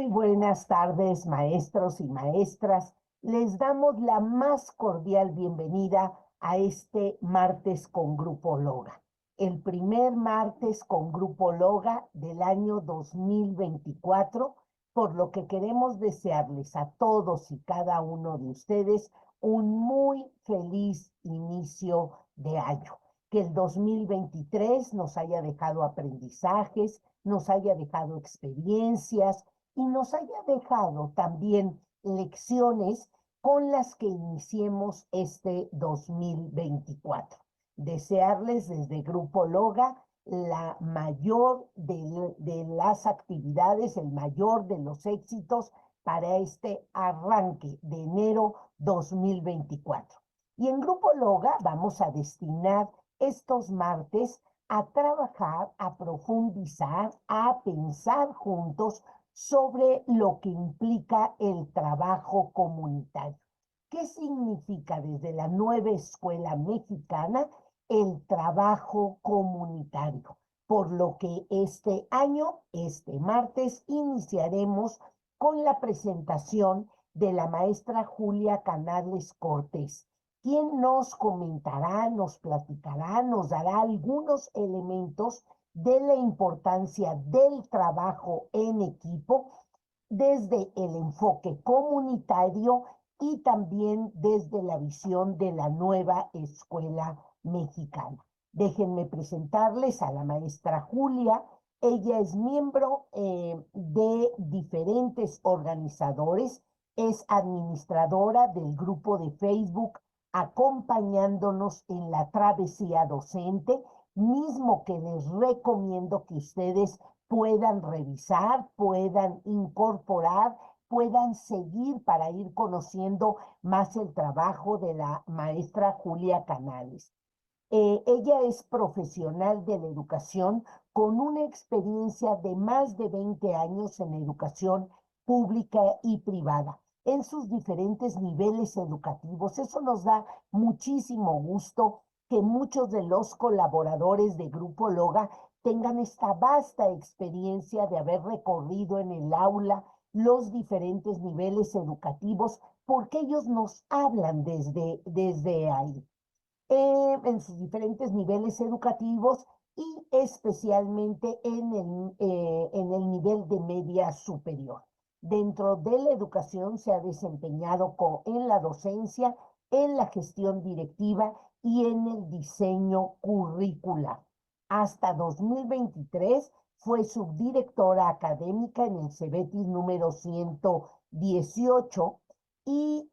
Muy buenas tardes, maestros y maestras. Les damos la más cordial bienvenida a este martes con Grupo Loga, el primer martes con Grupo Loga del año 2024, por lo que queremos desearles a todos y cada uno de ustedes un muy feliz inicio de año. Que el 2023 nos haya dejado aprendizajes, nos haya dejado experiencias y nos haya dejado también lecciones con las que iniciemos este 2024. Desearles desde Grupo Loga la mayor de las actividades, el mayor de los éxitos para este arranque de enero 2024. Y en Grupo Loga vamos a destinar estos martes a trabajar, a profundizar, a pensar juntos sobre lo que implica el trabajo comunitario. ¿Qué significa desde la nueva escuela mexicana el trabajo comunitario? Por lo que este año, este martes, iniciaremos con la presentación de la maestra Julia Canales Cortés, quien nos comentará, nos platicará, nos dará algunos elementos de la importancia del trabajo en equipo desde el enfoque comunitario y también desde la visión de la nueva escuela mexicana. Déjenme presentarles a la maestra Julia. Ella es miembro de diferentes organizadores, es administradora del grupo de Facebook acompañándonos en la travesía docente, mismo que les recomiendo que ustedes puedan revisar, puedan incorporar, puedan seguir para ir conociendo más el trabajo de la maestra Julia Canales. Ella es profesional de la educación con una experiencia de más de 20 años en educación pública y privada en sus diferentes niveles educativos. Eso nos da muchísimo gusto que muchos de los colaboradores de Grupo Loga tengan esta vasta experiencia de haber recorrido en el aula los diferentes niveles educativos, porque ellos nos hablan desde ahí. En sus diferentes niveles educativos y especialmente en el nivel de media superior. Dentro de la educación se ha desempeñado en la docencia, en la gestión directiva y en el diseño curricular. Hasta 2023 fue subdirectora académica en el CEBETIS número 118 y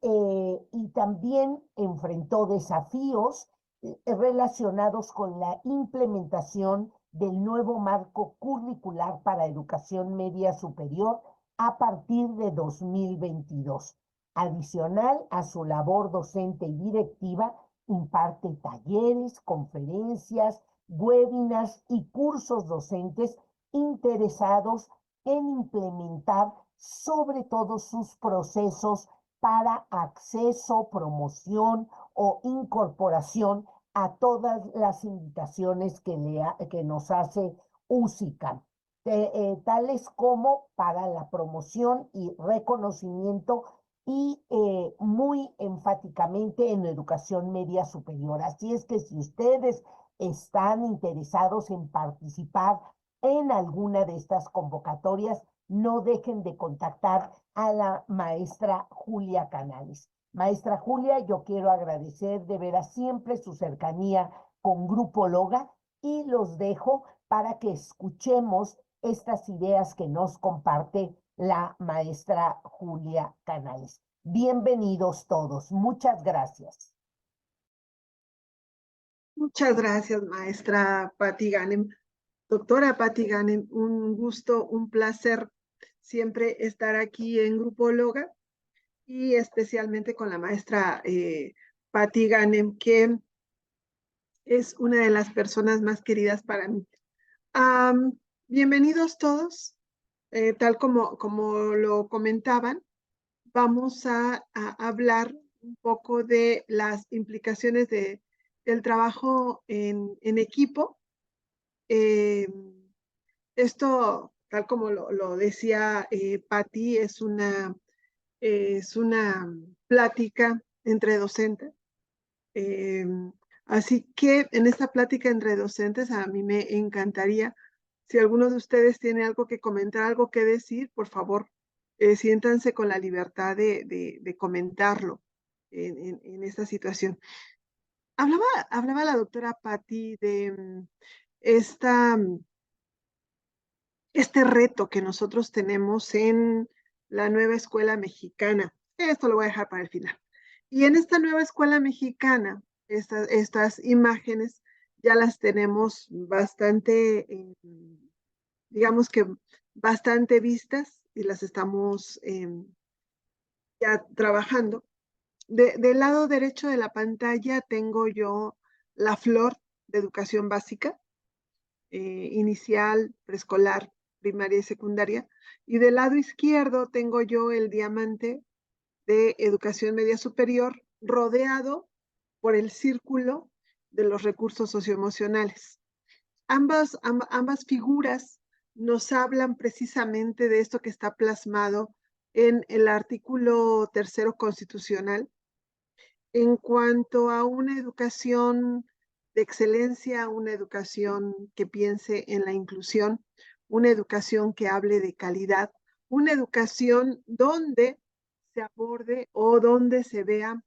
también enfrentó desafíos relacionados con la implementación del nuevo marco curricular para educación media superior a partir de 2022. Adicional a su labor docente y directiva, imparte talleres, conferencias, webinars y cursos docentes interesados en implementar sobre todo sus procesos para acceso, promoción o incorporación a todas las invitaciones que nos hace UCICAM, tales como para la promoción y reconocimiento y muy enfáticamente en educación media superior. Así es que si ustedes están interesados en participar en alguna de estas convocatorias, no dejen de contactar a la maestra Julia Canales. Maestra Julia, yo quiero agradecer de veras siempre su cercanía con Grupo Loga y los dejo para que escuchemos estas ideas que nos comparte la maestra Julia Canales. Bienvenidos todos. Muchas gracias. Muchas gracias, maestra Patti Ganem. Doctora Patti Ganem, un gusto, un placer siempre estar aquí en Grupo Loga y especialmente con la maestra Patti Ganem, que es una de las personas más queridas para mí. Bienvenidos todos. Tal como lo comentaban, vamos a hablar un poco de las implicaciones del trabajo en equipo. Esto tal como lo decía Patti, es una plática entre docentes. Así que en esta plática entre docentes a mí me encantaría, si alguno de ustedes tiene algo que comentar, algo que decir, por favor, siéntanse con la libertad de comentarlo en esta situación. Hablaba la doctora Patti de esta, este reto que nosotros tenemos en la nueva escuela mexicana. Esto lo voy a dejar para el final. Y en esta nueva escuela mexicana, estas imágenes ya las tenemos bastante, digamos que bastante vistas y las estamos ya trabajando. Del lado derecho de la pantalla tengo yo la flor de educación básica, inicial, preescolar, primaria y secundaria. Y del lado izquierdo tengo yo el diamante de educación media superior, rodeado por el círculo de los recursos socioemocionales. Ambas figuras nos hablan precisamente de esto que está plasmado en el artículo 3º constitucional en cuanto a una educación de excelencia, una educación que piense en la inclusión, una educación que hable de calidad, una educación donde se aborde o donde se vea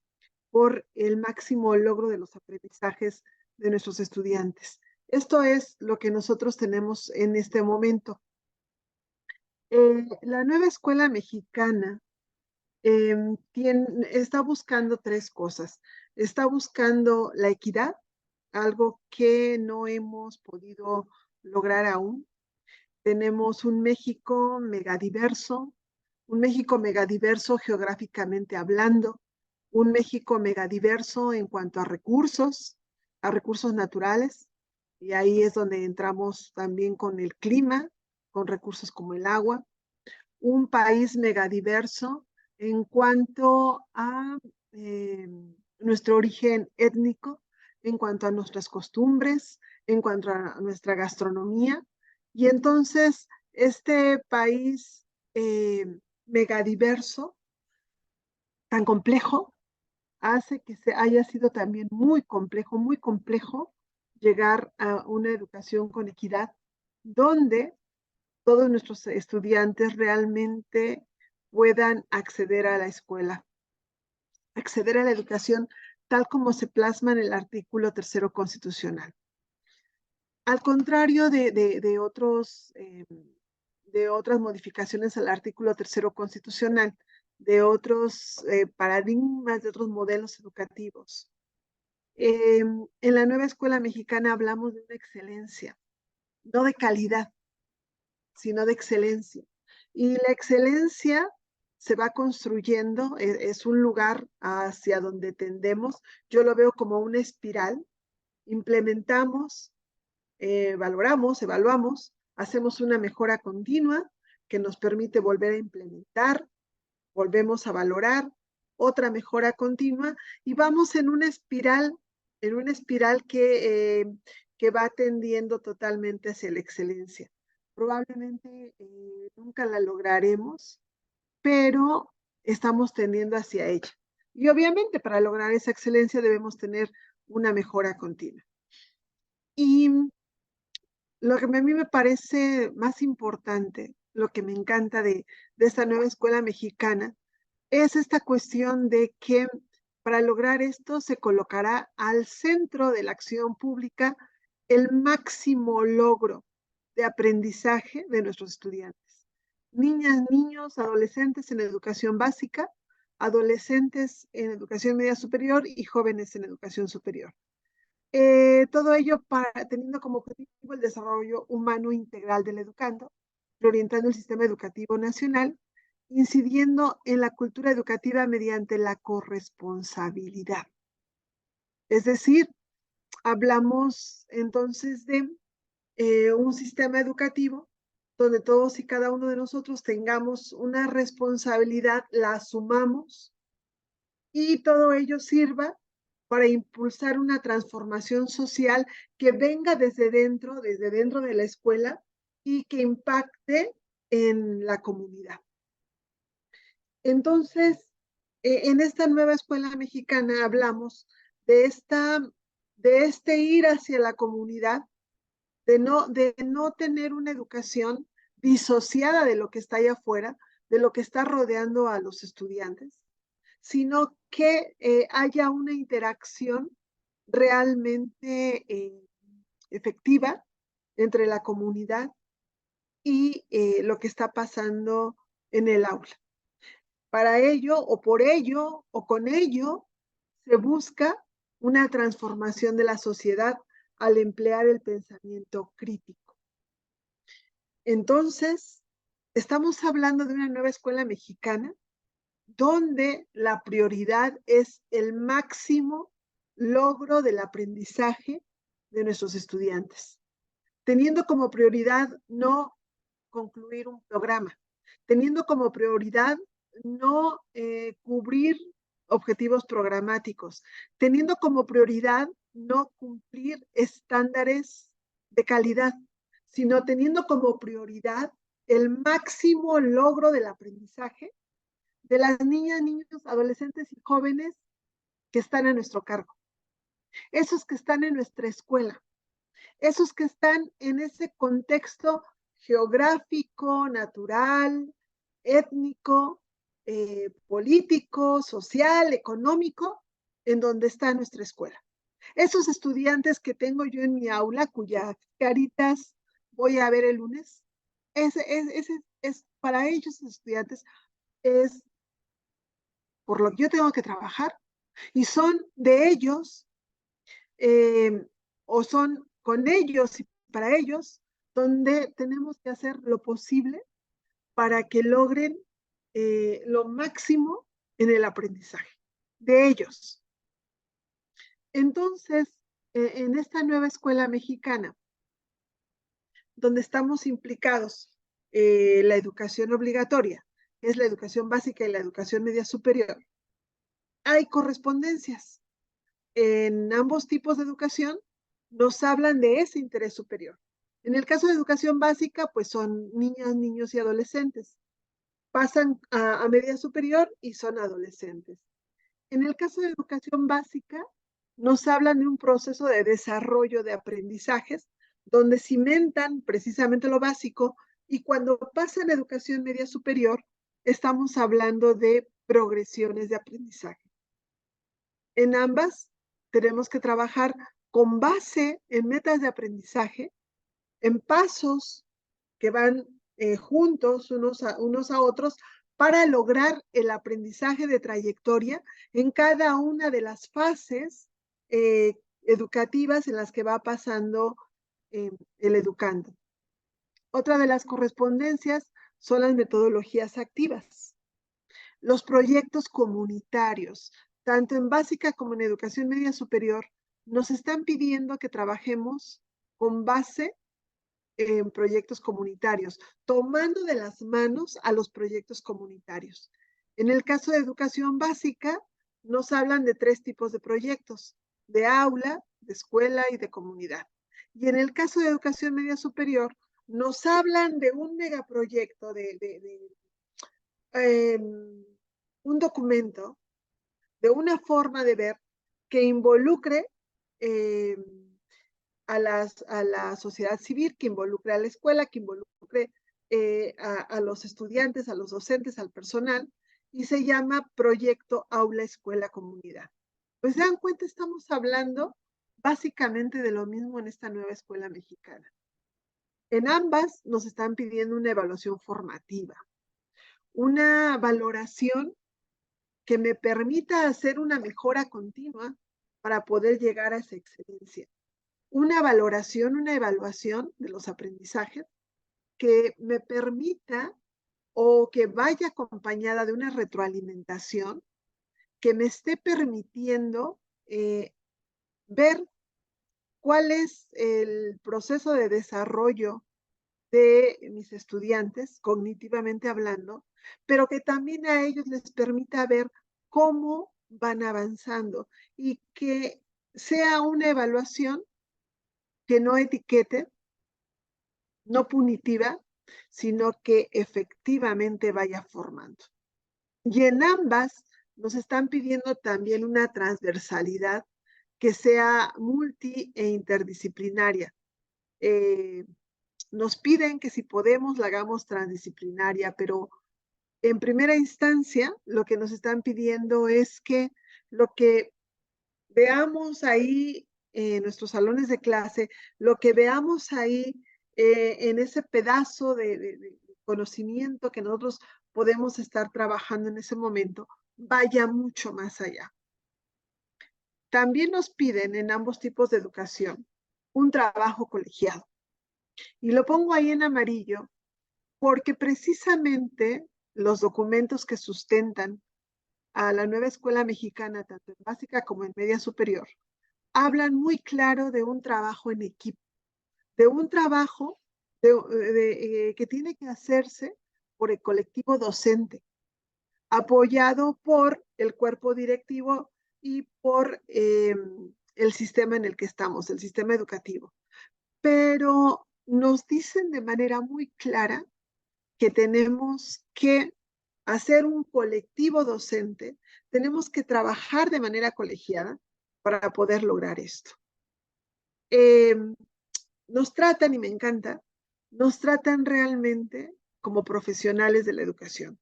por el máximo logro de los aprendizajes de nuestros estudiantes. Esto es lo que nosotros tenemos en este momento. La nueva escuela mexicana está buscando 3 cosas. Está buscando la equidad, algo que no hemos podido lograr aún. Tenemos un México megadiverso geográficamente hablando, un México megadiverso en cuanto a recursos naturales, y ahí es donde entramos también con el clima, con recursos como el agua, un país megadiverso en cuanto a nuestro origen étnico, en cuanto a nuestras costumbres, en cuanto a nuestra gastronomía. Y entonces, este país megadiverso, tan complejo, hace que haya sido también muy complejo llegar a una educación con equidad, donde todos nuestros estudiantes realmente puedan acceder a la escuela, acceder a la educación tal como se plasma en el artículo 3º constitucional. Al contrario de otras modificaciones al artículo 3º constitucional, de otros paradigmas, de otros modelos educativos, en la nueva escuela mexicana hablamos de una excelencia, no de calidad, sino de excelencia. Y la excelencia se va construyendo, es un lugar hacia donde tendemos. Yo lo veo como una espiral. Implementamos, valoramos, evaluamos, hacemos una mejora continua que nos permite volver a implementar, volvemos a valorar, otra mejora continua y vamos en una espiral que va tendiendo totalmente hacia la excelencia. Probablemente nunca la lograremos, pero estamos tendiendo hacia ella. Y obviamente para lograr esa excelencia debemos tener una mejora continua. Y lo que a mí me parece más importante, lo que me encanta de esta nueva escuela mexicana, es esta cuestión de que para lograr esto se colocará al centro de la acción pública el máximo logro de aprendizaje de nuestros estudiantes. Niñas, niños, adolescentes en educación básica, adolescentes en educación media superior y jóvenes en educación superior. Todo ello teniendo como objetivo el desarrollo humano integral del educando, reorientando el sistema educativo nacional, incidiendo en la cultura educativa mediante la corresponsabilidad. Es decir, hablamos entonces de un sistema educativo donde todos y cada uno de nosotros tengamos una responsabilidad, la asumamos y todo ello sirva para impulsar una transformación social que venga desde dentro de la escuela, y que impacte en la comunidad. Entonces, en esta nueva escuela mexicana hablamos de este ir hacia la comunidad, de no tener una educación disociada de lo que está allá afuera, de lo que está rodeando a los estudiantes, sino que haya una interacción realmente efectiva entre la comunidad y lo que está pasando en el aula. Para ello, o por ello, o con ello, se busca una transformación de la sociedad al emplear el pensamiento crítico. Entonces, estamos hablando de una nueva escuela mexicana donde la prioridad es el máximo logro del aprendizaje de nuestros estudiantes, teniendo como prioridad no concluir un programa, teniendo como prioridad no cubrir objetivos programáticos, teniendo como prioridad no cumplir estándares de calidad, sino teniendo como prioridad el máximo logro del aprendizaje de las niñas, niños, adolescentes y jóvenes que están a nuestro cargo, esos que están en nuestra escuela, esos que están en ese contexto geográfico, natural, étnico, político, social, económico, en donde está nuestra escuela. Esos estudiantes que tengo yo en mi aula, cuyas caritas voy a ver el lunes, es para ellos, estudiantes, es por lo que yo tengo que trabajar, y son de ellos, o son con ellos y para ellos, donde tenemos que hacer lo posible para que logren lo máximo en el aprendizaje de ellos. Entonces, en esta nueva escuela mexicana, donde estamos implicados la educación obligatoria, que es la educación básica y la educación media superior, hay correspondencias. En ambos tipos de educación nos hablan de ese interés superior. En el caso de educación básica, pues son niñas, niños y adolescentes. Pasan a media superior y son adolescentes. En el caso de educación básica, nos hablan de un proceso de desarrollo de aprendizajes donde cimentan precisamente lo básico, y cuando pasan a educación media superior, estamos hablando de progresiones de aprendizaje. En ambas tenemos que trabajar con base en metas de aprendizaje, en pasos que van juntos unos a otros para lograr el aprendizaje de trayectoria en cada una de las fases educativas en las que va pasando el educando. Otra de las correspondencias son las metodologías activas, los proyectos comunitarios, tanto en básica como en educación media superior, nos están pidiendo que trabajemos con base en proyectos comunitarios, tomando de las manos a los proyectos comunitarios. En el caso de educación básica, nos hablan de 3 tipos de proyectos: de aula, de escuela y de comunidad. Y en el caso de educación media superior, nos hablan de un megaproyecto, un documento, de una forma de ver que involucre a la sociedad civil, que involucre a la escuela, que involucre a los estudiantes, a los docentes, al personal, y se llama Proyecto Aula Escuela Comunidad. Pues se dan cuenta, estamos hablando básicamente de lo mismo en esta nueva escuela mexicana. En ambas nos están pidiendo una evaluación formativa, una valoración que me permita hacer una mejora continua para poder llegar a esa excelencia. Una valoración, una evaluación de los aprendizajes que me permita o que vaya acompañada de una retroalimentación que me esté permitiendo ver cuál es el proceso de desarrollo de mis estudiantes, cognitivamente hablando, pero que también a ellos les permita ver cómo van avanzando, y que sea una evaluación que no etiquete, no punitiva, sino que efectivamente vaya formando. Y en ambas nos están pidiendo también una transversalidad que sea multi e interdisciplinaria. Nos piden que si podemos la hagamos transdisciplinaria, pero en primera instancia lo que nos están pidiendo es que lo que veamos ahí en nuestros salones de clase, lo que veamos ahí en ese pedazo de conocimiento que nosotros podemos estar trabajando en ese momento, vaya mucho más allá. También nos piden en ambos tipos de educación un trabajo colegiado. Y lo pongo ahí en amarillo porque precisamente los documentos que sustentan a la nueva escuela mexicana, tanto en básica como en media superior, hablan muy claro de un trabajo en equipo, de un trabajo que tiene que hacerse por el colectivo docente, apoyado por el cuerpo directivo y por el sistema en el que estamos, el sistema educativo. Pero nos dicen de manera muy clara que tenemos que hacer un colectivo docente, tenemos que trabajar de manera colegiada para poder lograr esto. Nos tratan, y me encanta, nos tratan realmente como profesionales de la educación.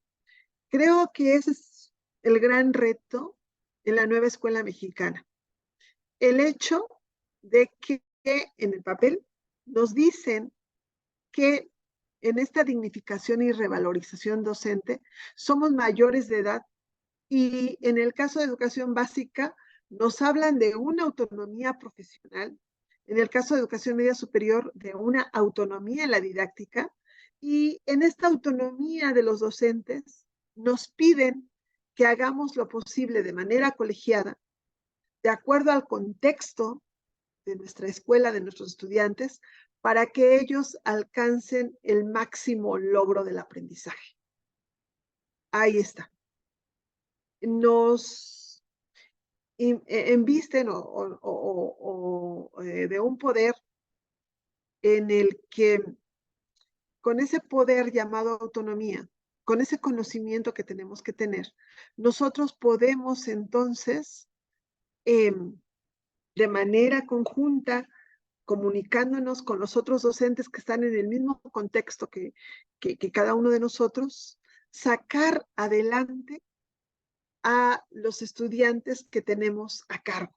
Creo que ese es el gran reto en la nueva escuela mexicana. El hecho de que en el papel nos dicen que en esta dignificación y revalorización docente somos mayores de edad y en el caso de educación básica nos hablan de una autonomía profesional, en el caso de educación media superior de una autonomía en la didáctica y en esta autonomía de los docentes nos piden que hagamos lo posible de manera colegiada, de acuerdo al contexto de nuestra escuela, de nuestros estudiantes, para que ellos alcancen el máximo logro del aprendizaje. Ahí está. Nos embisten de un poder en el que con ese poder llamado autonomía, con ese conocimiento que tenemos que tener, nosotros podemos entonces de manera conjunta, comunicándonos con los otros docentes que están en el mismo contexto que cada uno de nosotros, sacar adelante a los estudiantes que tenemos a cargo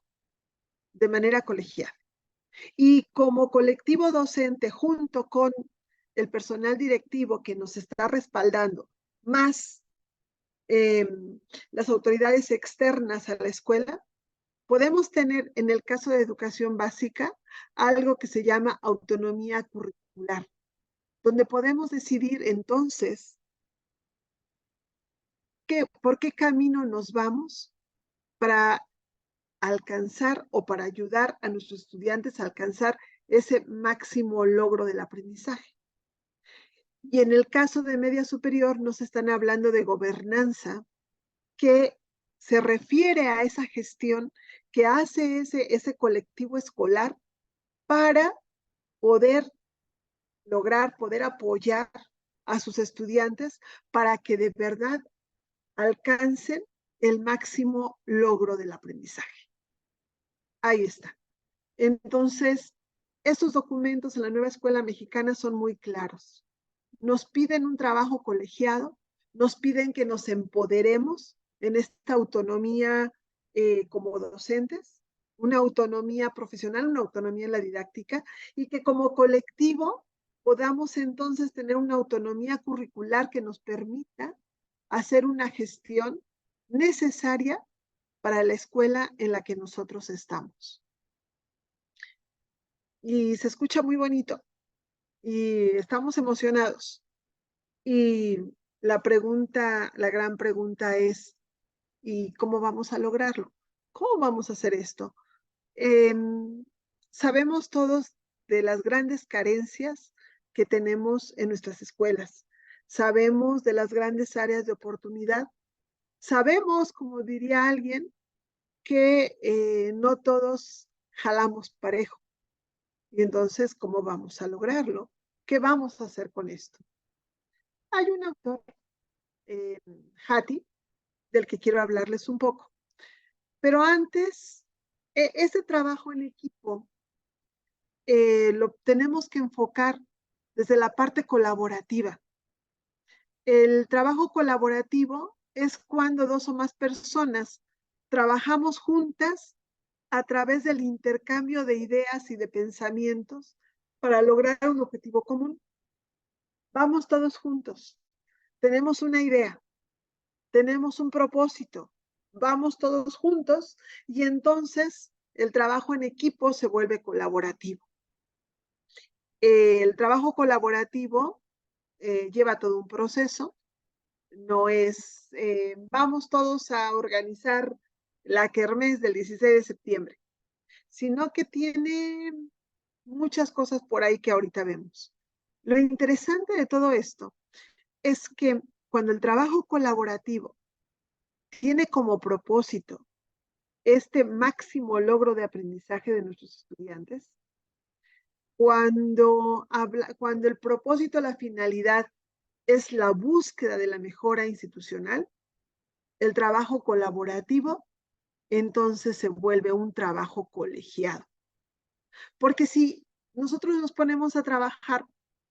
de manera colegial. Y como colectivo docente, junto con el personal directivo que nos está respaldando, más las autoridades externas a la escuela, podemos tener en el caso de educación básica algo que se llama autonomía curricular, donde podemos decidir entonces por qué camino nos vamos para alcanzar o para ayudar a nuestros estudiantes a alcanzar ese máximo logro del aprendizaje. Y en el caso de media superior nos están hablando de gobernanza, que se refiere a esa gestión que hace ese colectivo escolar para poder lograr, poder apoyar a sus estudiantes para que de verdad alcancen el máximo logro del aprendizaje. Ahí está. Entonces, estos documentos en la nueva escuela mexicana son muy claros. Nos piden un trabajo colegiado, nos piden que nos empoderemos en esta autonomía como docentes, una autonomía profesional, una autonomía en la didáctica, y que como colectivo podamos entonces tener una autonomía curricular que nos permita hacer una gestión necesaria para la escuela en la que nosotros estamos. Y se escucha muy bonito y estamos emocionados. Y la pregunta, la gran pregunta es, ¿y cómo vamos a lograrlo? ¿Cómo vamos a hacer esto? Sabemos todos de las grandes carencias que tenemos en nuestras escuelas. Sabemos de las grandes áreas de oportunidad. Sabemos, como diría alguien, que no todos jalamos parejo. Y entonces, ¿cómo vamos a lograrlo? ¿Qué vamos a hacer con esto? Hay un autor, Hattie, del que quiero hablarles un poco. Pero antes, ese trabajo en equipo lo tenemos que enfocar desde la parte colaborativa. El trabajo colaborativo es cuando dos o más personas trabajamos juntas a través del intercambio de ideas y de pensamientos para lograr un objetivo común. Vamos todos juntos, tenemos una idea, tenemos un propósito, vamos todos juntos y entonces el trabajo en equipo se vuelve colaborativo. El trabajo colaborativo lleva todo un proceso, no es vamos todos a organizar la kermés del 16 de septiembre, sino que tiene muchas cosas por ahí que ahorita vemos. Lo interesante de todo esto es que cuando el trabajo colaborativo tiene como propósito este máximo logro de aprendizaje de nuestros estudiantes, cuando el propósito, la finalidad es la búsqueda de la mejora institucional, el trabajo colaborativo entonces se vuelve un trabajo colegiado. Porque si nosotros nos ponemos a trabajar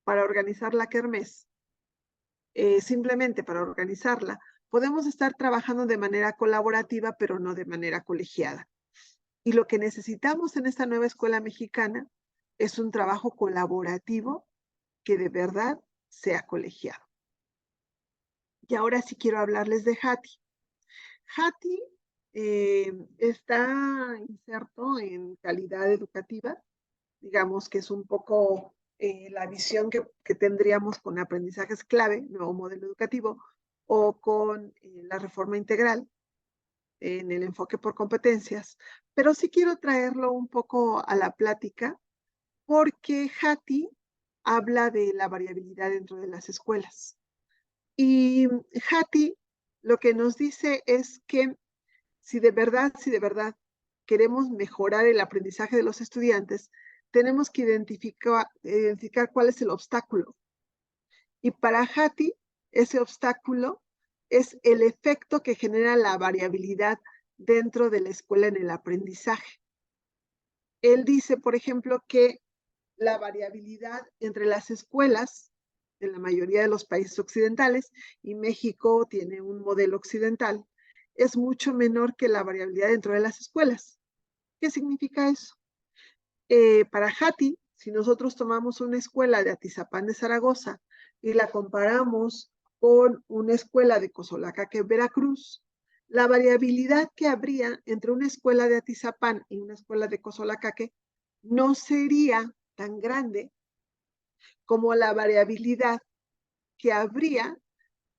para organizar la kermés, simplemente para organizarla, podemos estar trabajando de manera colaborativa, pero no de manera colegiada. Y lo que necesitamos en esta nueva escuela mexicana es un trabajo colaborativo que de verdad sea colegiado. Y ahora sí quiero hablarles de Hattie. Hattie está inserto en calidad educativa, digamos que es un poco la visión que tendríamos con aprendizajes clave, nuevo modelo educativo, o con la reforma integral en el enfoque por competencias, pero sí quiero traerlo un poco a la plática porque Hattie habla de la variabilidad dentro de las escuelas. Y Hattie lo que nos dice es que si de verdad queremos mejorar el aprendizaje de los estudiantes, tenemos que identificar cuál es el obstáculo. Y para Hattie, ese obstáculo es el efecto que genera la variabilidad dentro de la escuela en el aprendizaje. Él dice, por ejemplo, que la variabilidad entre las escuelas en la mayoría de los países occidentales, y México tiene un modelo occidental, es mucho menor que la variabilidad dentro de las escuelas. ¿Qué significa eso? Para Hattie, si nosotros tomamos una escuela de Atizapán de Zaragoza y la comparamos con una escuela de Cozolacaque, Veracruz, la variabilidad que habría entre una escuela de Atizapán y una escuela de Cozolacaque no sería tan grande como la variabilidad que habría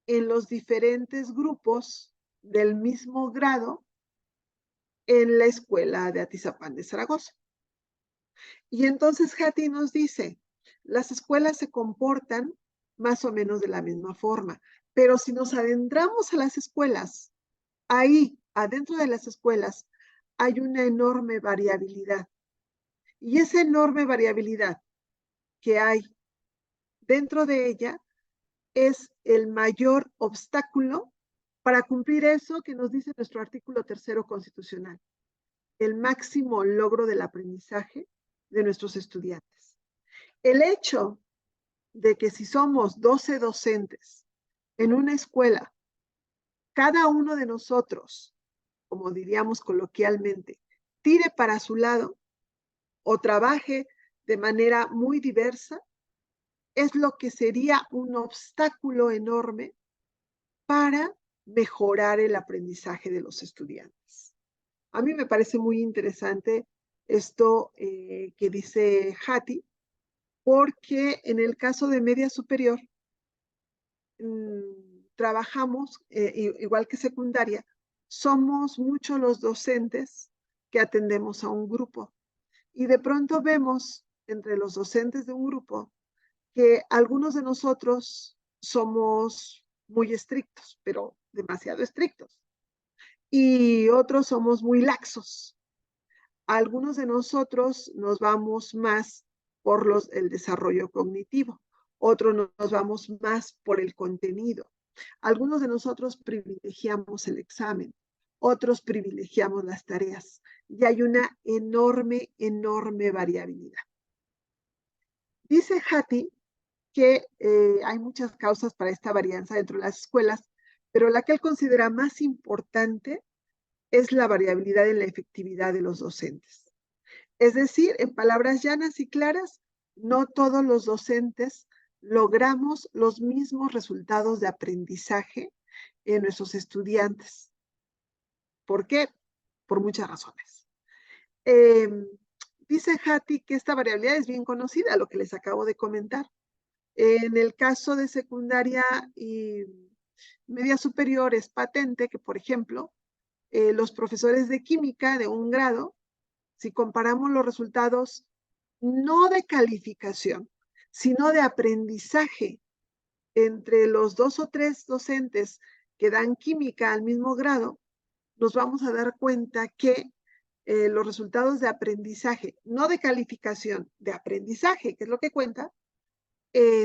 en los diferentes grupos del mismo grado en la escuela de Atizapán de Zaragoza. Y entonces Hattie nos dice, las escuelas se comportan más o menos de la misma forma, pero si nos adentramos a las escuelas, ahí, adentro de las escuelas, hay una enorme variabilidad. Y esa enorme variabilidad que hay dentro de ella es el mayor obstáculo para cumplir eso que nos dice nuestro artículo 3 constitucional, el máximo logro del aprendizaje de nuestros estudiantes. El hecho de que si somos 12 docentes en una escuela, cada uno de nosotros, como diríamos coloquialmente, tire para su lado o trabaje de manera muy diversa, es lo que sería un obstáculo enorme para mejorar el aprendizaje de los estudiantes. A mí me parece muy interesante esto que dice Hattie, porque en el caso de media superior, trabajamos, igual que secundaria, somos muchos los docentes que atendemos a un grupo. Y de pronto vemos entre los docentes de un grupo que algunos de nosotros somos muy estrictos, pero demasiado estrictos. Y otros somos muy laxos. Algunos de nosotros nos vamos más por el desarrollo cognitivo. otros nos vamos más por el contenido. Algunos de nosotros privilegiamos el examen, otros privilegiamos las tareas y hay una enorme, enorme variabilidad. Dice Hattie que hay muchas causas para esta varianza dentro de las escuelas, pero la que él considera más importante es la variabilidad en la efectividad de los docentes. Es decir, en palabras llanas y claras, no todos los docentes logramos los mismos resultados de aprendizaje en nuestros estudiantes. ¿Por qué? Por muchas razones. Dice Hattie que esta variabilidad es bien conocida, lo que les acabo de comentar. En el caso de secundaria y media superior es patente que, por ejemplo, los profesores de química de un grado, si comparamos los resultados no de calificación, sino de aprendizaje entre los 2 o 3 docentes que dan química al mismo grado, nos vamos a dar cuenta que los resultados de aprendizaje, no de calificación, de aprendizaje, que es lo que cuenta,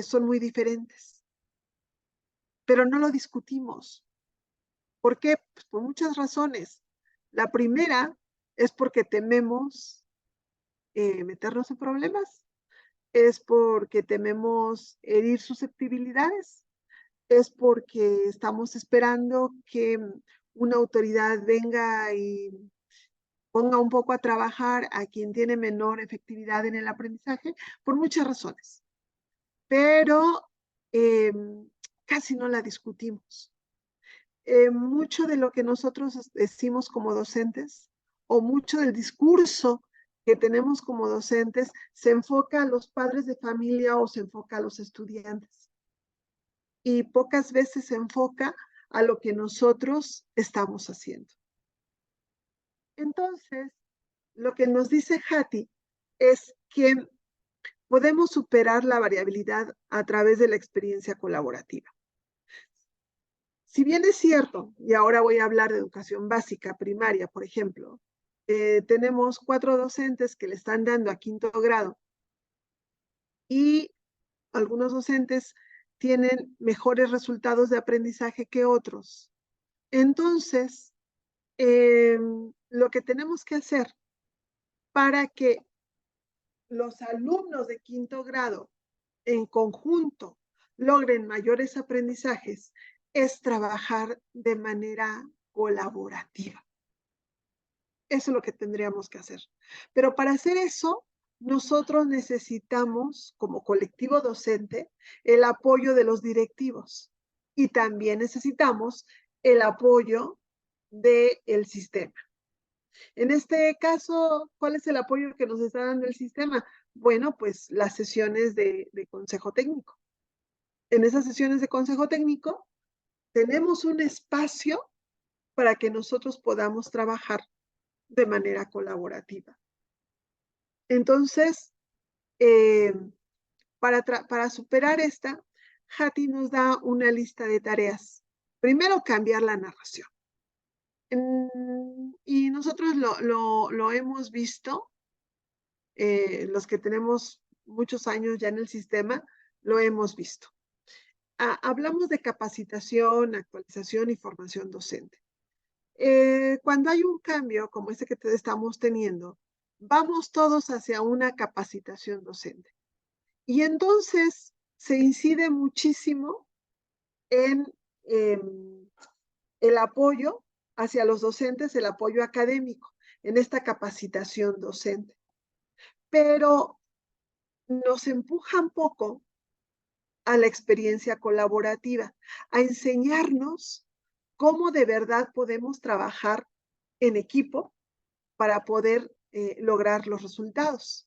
son muy diferentes. Pero no lo discutimos. ¿Por qué? Pues por muchas razones. La primera es porque tememos meternos en problemas, es porque tememos herir susceptibilidades, es porque estamos esperando que una autoridad venga y ponga un poco a trabajar a quien tiene menor efectividad en el aprendizaje, por muchas razones. Pero casi no la discutimos. Mucho de lo que nosotros decimos como docentes o mucho del discurso que tenemos como docentes se enfoca a los padres de familia o se enfoca a los estudiantes. Y pocas veces se enfoca a lo que nosotros estamos haciendo. Entonces, lo que nos dice Hattie es que podemos superar la variabilidad a través de la experiencia colaborativa. Si bien es cierto, y ahora voy a hablar de educación básica, primaria, por ejemplo, tenemos 4 docentes que le están dando a 5º grado y algunos docentes tienen mejores resultados de aprendizaje que otros. Entonces, lo que tenemos que hacer para que los alumnos de 5º grado en conjunto logren mayores aprendizajes es trabajar de manera colaborativa. Eso es lo que tendríamos que hacer. Pero para hacer eso, nosotros necesitamos, como colectivo docente, el apoyo de los directivos y también necesitamos el apoyo del sistema. En este caso, ¿cuál es el apoyo que nos está dando el sistema? Bueno, pues las sesiones de consejo técnico. En esas sesiones de consejo técnico tenemos un espacio para que nosotros podamos trabajar de manera colaborativa. Entonces, para superar esta, Hattie nos da una lista de tareas. Primero, cambiar la narración. Y nosotros lo hemos visto, los que tenemos muchos años ya en el sistema, lo hemos visto. Hablamos de capacitación, actualización y formación docente. Cuando hay un cambio como este que estamos teniendo, vamos todos hacia una capacitación docente. Y entonces se incide muchísimo en el apoyo hacia los docentes, el apoyo académico, en esta capacitación docente. Pero nos empuja un poco a la experiencia colaborativa, a enseñarnos cómo de verdad podemos trabajar en equipo para poder lograr los resultados.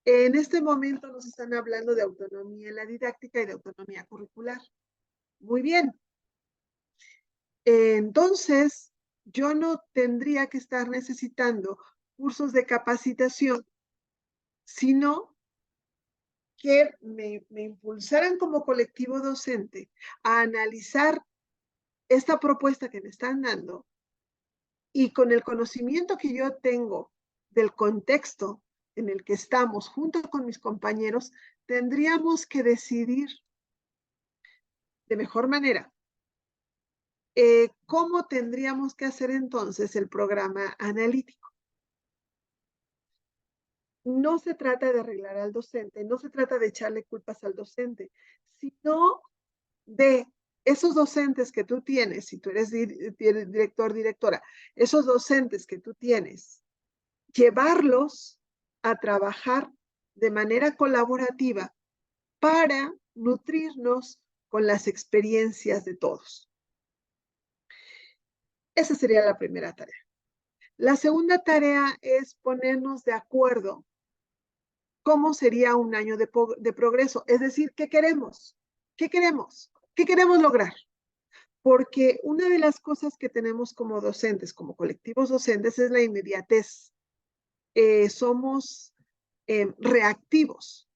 En este momento nos están hablando de autonomía en la didáctica y de autonomía curricular. Muy bien. Entonces, yo no tendría que estar necesitando cursos de capacitación, sino que me impulsaran como colectivo docente a analizar esta propuesta que me están dando y con el conocimiento que yo tengo del contexto en el que estamos junto con mis compañeros, tendríamos que decidir de mejor manera cómo tendríamos que hacer entonces el programa analítico. No se trata de arreglar al docente, no se trata de echarle culpas al docente, sino de esos docentes que tú tienes, si tú eres director, directora, esos docentes que tú tienes, llevarlos a trabajar de manera colaborativa para nutrirnos con las experiencias de todos. Esa sería la primera tarea. La segunda tarea es ponernos de acuerdo cómo sería un año de progreso. Es decir, ¿qué queremos? ¿Qué queremos? ¿Qué queremos lograr? Porque una de las cosas que tenemos como docentes, como colectivos docentes, es la inmediatez. Somos reactivos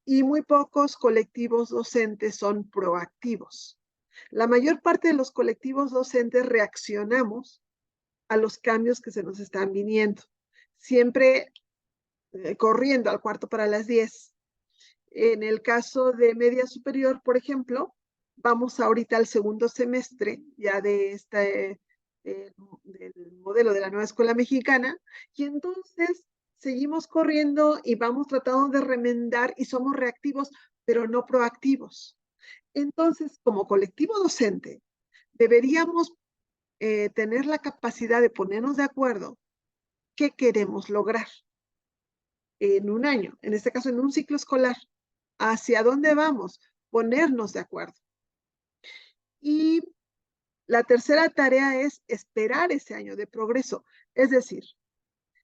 y muy pocos colectivos docentes son proactivos. La mayor parte de los colectivos docentes reaccionamos a los cambios que se nos están viniendo, siempre corriendo al cuarto para las 10. En el caso de media superior, por ejemplo, vamos ahorita al segundo semestre ya de del modelo de la nueva escuela mexicana, y entonces seguimos corriendo y vamos tratando de remendar y somos reactivos, pero no proactivos. Entonces, como colectivo docente, deberíamos tener la capacidad de ponernos de acuerdo qué queremos lograr en un año, en este caso en un ciclo escolar, hacia dónde vamos, ponernos de acuerdo. Y la tercera tarea es esperar ese año de progreso. Es decir,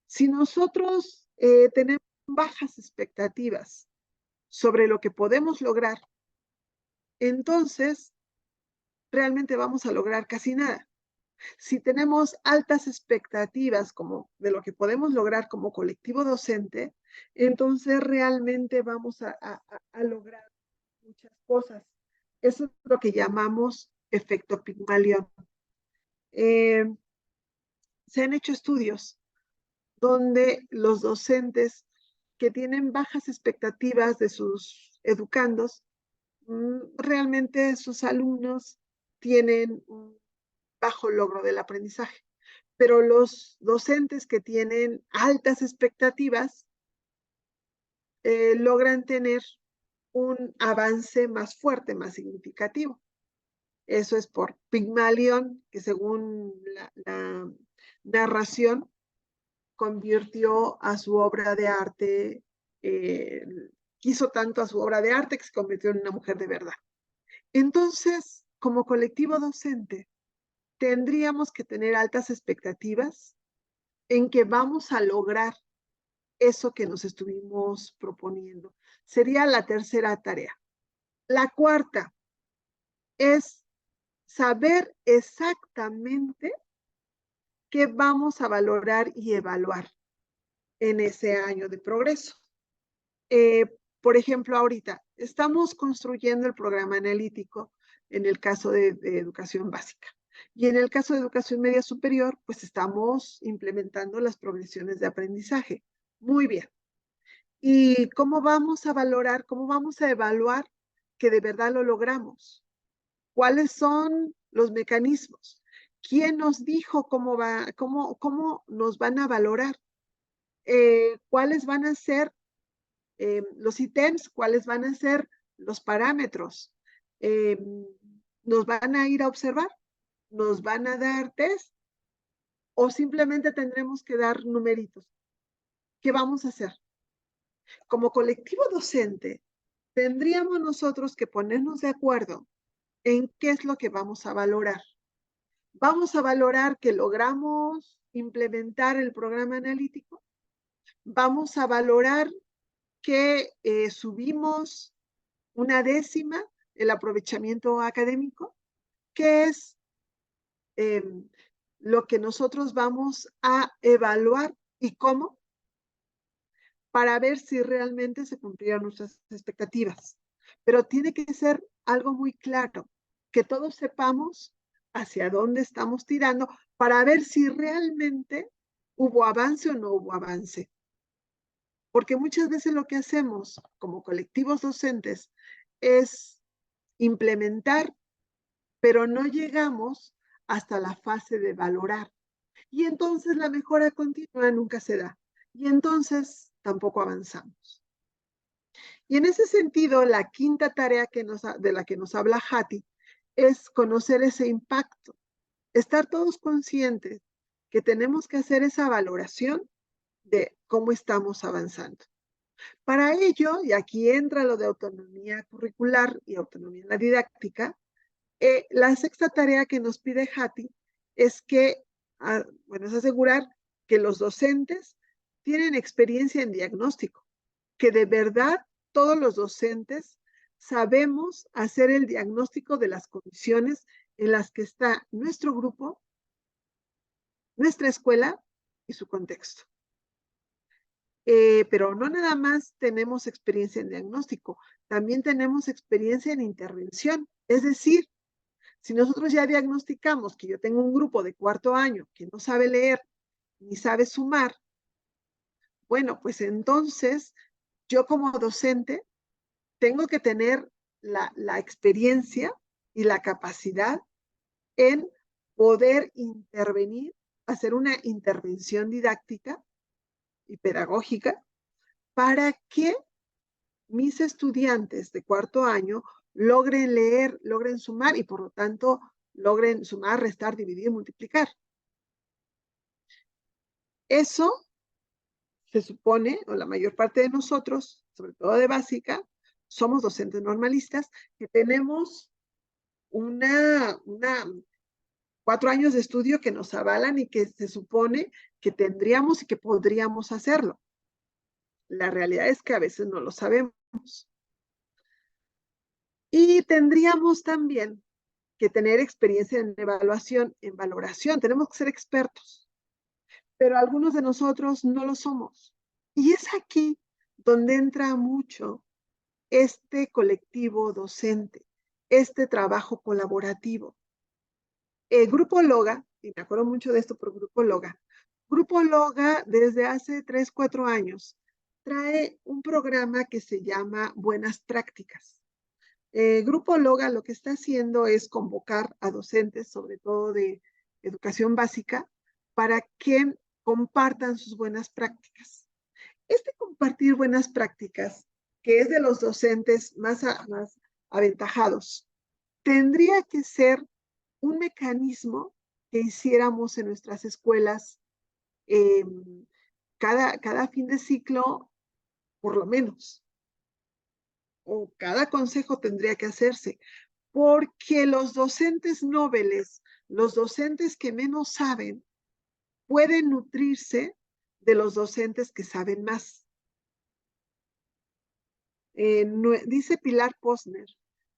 si nosotros tenemos bajas expectativas sobre lo que podemos lograr, entonces realmente vamos a lograr casi nada. Si tenemos altas expectativas como de lo que podemos lograr como colectivo docente, entonces realmente vamos a lograr muchas cosas. Eso es lo que llamamos efecto Pigmalión. Se han hecho estudios donde los docentes que tienen bajas expectativas de sus educandos, realmente sus alumnos tienen un bajo logro del aprendizaje. Pero los docentes que tienen altas expectativas logran tener un avance más fuerte, más significativo. Eso es por Pigmalión, que según la narración convirtió a su obra de arte, quiso tanto a su obra de arte que se convirtió en una mujer de verdad. Entonces, como colectivo docente, tendríamos que tener altas expectativas en que vamos a lograr eso que nos estuvimos proponiendo. Sería la tercera tarea. La cuarta es saber exactamente qué vamos a valorar y evaluar en ese año de progreso. Por ejemplo, ahorita estamos construyendo el programa analítico en el caso de educación básica. Y en el caso de educación media superior, pues estamos implementando las progresiones de aprendizaje. Muy bien. ¿Y cómo vamos a valorar, cómo vamos a evaluar que de verdad lo logramos? ¿Cuáles son los mecanismos? ¿Quién nos dijo cómo nos van a valorar? ¿Cuáles van a ser los ítems? ¿Cuáles van a ser los parámetros? ¿Nos van a ir a observar? ¿Nos van a dar test? ¿O simplemente tendremos que dar numeritos? ¿Qué vamos a hacer? Como colectivo docente, tendríamos nosotros que ponernos de acuerdo en qué es lo que vamos a valorar. Vamos a valorar que logramos implementar el programa analítico. Vamos a valorar que subimos una décima el aprovechamiento académico, que es lo que nosotros vamos a evaluar y cómo, para ver si realmente se cumplieron nuestras expectativas. Pero tiene que ser algo muy claro, que todos sepamos hacia dónde estamos tirando para ver si realmente hubo avance o no hubo avance. porque muchas veces lo que hacemos como colectivos docentes es implementar, pero no llegamos hasta la fase de valorar. Y entonces la mejora continua nunca se da. Y entonces tampoco avanzamos. Y en ese sentido, la quinta tarea de la que nos habla Hattie es conocer ese impacto, estar todos conscientes que tenemos que hacer esa valoración de cómo estamos avanzando. Para ello, y aquí entra lo de autonomía curricular y autonomía en la didáctica, la sexta tarea que nos pide Hattie es que, bueno, es asegurar que los docentes tienen experiencia en diagnóstico, que de verdad todos los docentes sabemos hacer el diagnóstico de las condiciones en las que está nuestro grupo, nuestra escuela y su contexto. Pero no nada más tenemos experiencia en diagnóstico, también tenemos experiencia en intervención. Es decir, si nosotros ya diagnosticamos que yo tengo un grupo de cuarto año que no sabe leer ni sabe sumar, bueno, pues entonces yo como docente tengo que tener la experiencia y la capacidad en poder intervenir, hacer una intervención didáctica y pedagógica para que mis estudiantes de cuarto año logren leer, logren sumar y por lo tanto logren sumar, restar, dividir, multiplicar. Eso se supone, o la mayor parte de nosotros, sobre todo de básica, somos docentes normalistas que tenemos 4 años de estudio que nos avalan y que se supone que tendríamos y que podríamos hacerlo. La realidad es que a veces no lo sabemos. Y tendríamos también que tener experiencia en evaluación, en valoración. Tenemos que ser expertos, pero algunos de nosotros no lo somos. Y es aquí donde entra mucho este colectivo docente, este trabajo colaborativo. El Grupo Loga, y me acuerdo mucho de esto por Grupo Loga desde hace 3, 4 años trae un programa que se llama Buenas Prácticas. Grupo Loga lo que está haciendo es convocar a docentes, sobre todo de educación básica, para que compartan sus buenas prácticas. Este compartir buenas prácticas, que es de los docentes más aventajados, tendría que ser un mecanismo que hiciéramos en nuestras escuelas cada fin de ciclo, por lo menos, o cada consejo tendría que hacerse, porque los docentes nobles, los docentes que menos saben, pueden nutrirse de los docentes que saben más. Dice Pilar Posner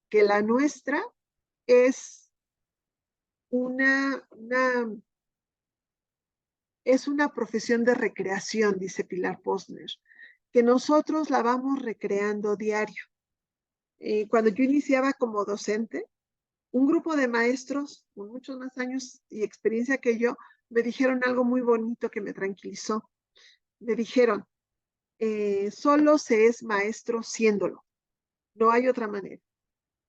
que la nuestra es es una profesión de recreación, dice Pilar Posner, que nosotros la vamos recreando diario. Cuando yo iniciaba como docente, un grupo de maestros con muchos más años y experiencia que yo me dijeron algo muy bonito que me tranquilizó. Me dijeron, solo se es maestro siéndolo, no hay otra manera.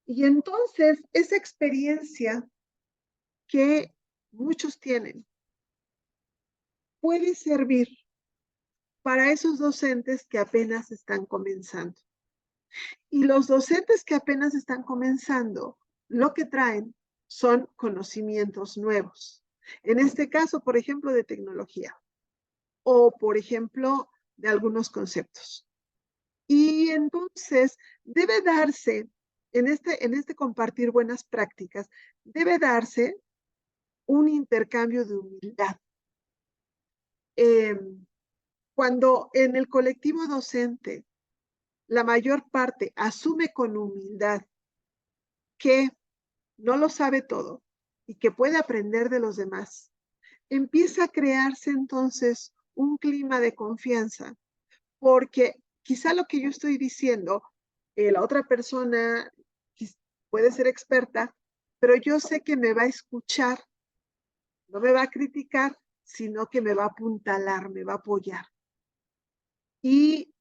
Y entonces esa experiencia que muchos tienen puede servir para esos docentes que apenas están comenzando. Y los docentes que apenas están comenzando, lo que traen son conocimientos nuevos. En este caso, por ejemplo, de tecnología o, por ejemplo, de algunos conceptos. Y entonces debe darse, en este compartir buenas prácticas, debe darse un intercambio de humildad. Cuando en el colectivo docente la mayor parte asume con humildad que no lo sabe todo y que puede aprender de los demás, empieza a crearse entonces un clima de confianza, porque quizá lo que yo estoy diciendo, la otra persona puede ser experta, pero yo sé que me va a escuchar, no me va a criticar, sino que me va a apuntalar, me va a apoyar. Y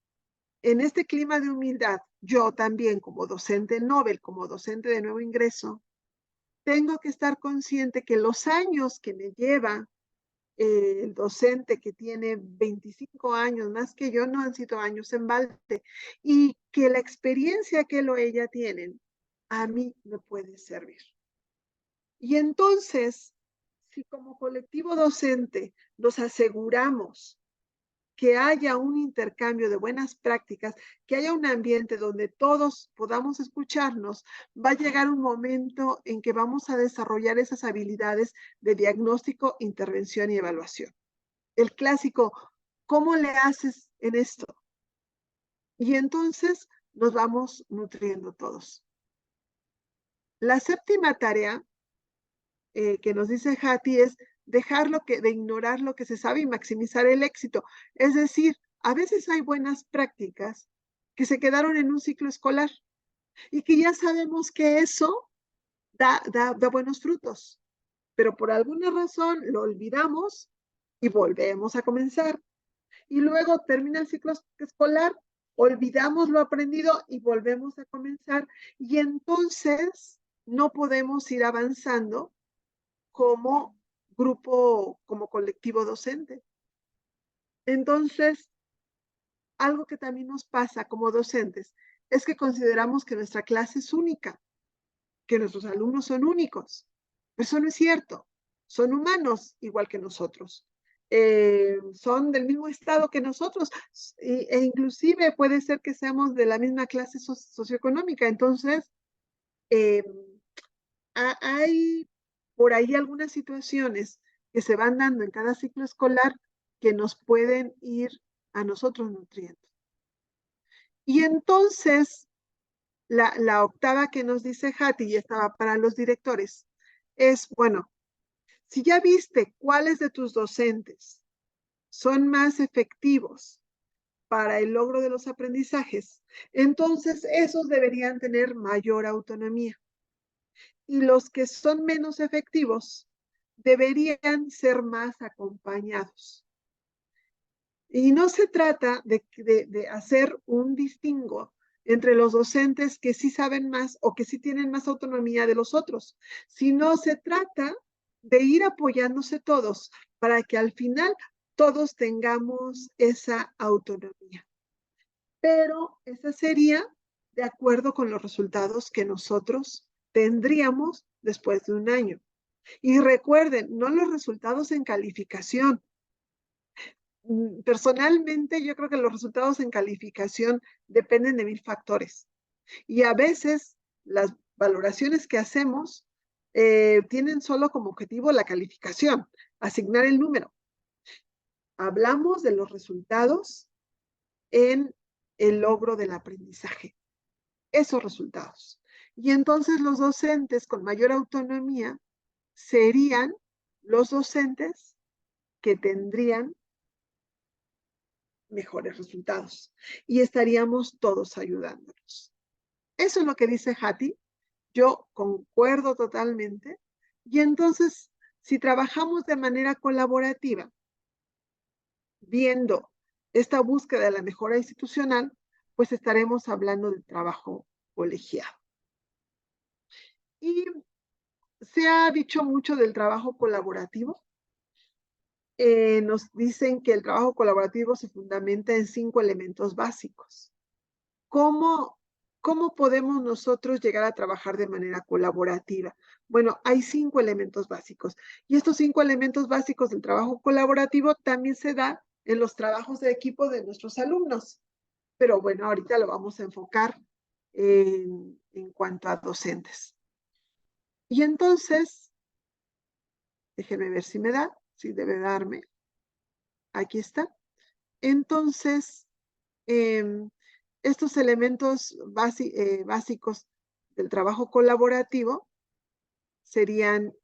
en este clima de humildad, yo también como docente Nobel, como docente de nuevo ingreso, tengo que estar consciente que los años que me lleva el docente que tiene 25 años más que yo no han sido años en balde y que la experiencia que él o ella tienen a mí me puede servir. Y entonces, si como colectivo docente nos aseguramos que haya un intercambio de buenas prácticas, que haya un ambiente donde todos podamos escucharnos, va a llegar un momento en que vamos a desarrollar esas habilidades de diagnóstico, intervención y evaluación. El clásico, ¿cómo le haces en esto? Y entonces nos vamos nutriendo todos. La séptima tarea que nos dice Hattie es de ignorar lo que se sabe y maximizar el éxito. Es decir, a veces hay buenas prácticas que se quedaron en un ciclo escolar y que ya sabemos que eso da buenos frutos, pero por alguna razón lo olvidamos y volvemos a comenzar. Y luego termina el ciclo escolar, olvidamos lo aprendido y volvemos a comenzar. Y entonces no podemos ir avanzando como grupo, como colectivo docente. Entonces, algo que también nos pasa como docentes es que consideramos que nuestra clase es única, que nuestros alumnos son únicos. Pero eso no es cierto. Son humanos igual que nosotros. Son del mismo estado que nosotros e inclusive puede ser que seamos de la misma clase socioeconómica. Entonces, hay por ahí algunas situaciones que se van dando en cada ciclo escolar que nos pueden ir a nosotros nutriendo. Y entonces, la octava que nos dice Hattie, y estaba para los directores, es, bueno, si ya viste cuáles de tus docentes son más efectivos para el logro de los aprendizajes, entonces esos deberían tener mayor autonomía. Y los que son menos efectivos deberían ser más acompañados. Y no se trata de hacer un distingo entre los docentes que sí saben más o que sí tienen más autonomía de los otros, sino se trata de ir apoyándose todos para que al final todos tengamos esa autonomía. Pero esa sería de acuerdo con los resultados que nosotros tendríamos después de un año. Y recuerden, no los resultados en calificación. Personalmente, yo creo que los resultados en calificación dependen de 1000 factores. Y a veces las valoraciones que hacemos tienen solo como objetivo la calificación, asignar el número. Hablamos de los resultados en el logro del aprendizaje. Esos resultados. Y entonces los docentes con mayor autonomía serían los docentes que tendrían mejores resultados y estaríamos todos ayudándonos. Eso es lo que dice Hattie. Yo concuerdo totalmente. Y entonces, si trabajamos de manera colaborativa, viendo esta búsqueda de la mejora institucional, pues estaremos hablando del trabajo colegiado. Y se ha dicho mucho del trabajo colaborativo. Nos dicen que el trabajo colaborativo se fundamenta en 5 elementos básicos. ¿Cómo podemos nosotros llegar a trabajar de manera colaborativa? Bueno, hay 5 elementos básicos. Y estos 5 elementos básicos del trabajo colaborativo también se da en los trabajos de equipo de nuestros alumnos. Pero bueno, ahorita lo vamos a enfocar en cuanto a docentes. Y entonces, déjenme ver si me da, si debe darme. Aquí está. Entonces, estos elementos básicos del trabajo colaborativo serían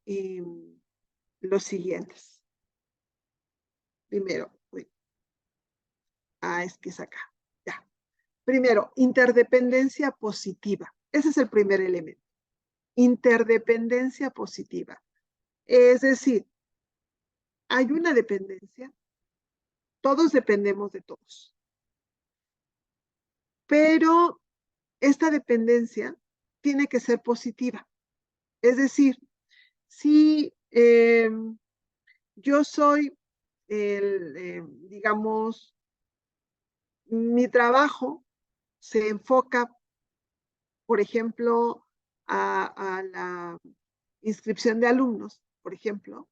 los siguientes. Primero, es que es acá, ya. Primero, interdependencia positiva. Ese es el primer elemento. Interdependencia positiva. Es decir, hay una dependencia, todos dependemos de todos. pero esta dependencia tiene que ser positiva. Es decir, si yo soy, digamos, mi trabajo se enfoca, por ejemplo, a la inscripción de alumnos, por ejemplo,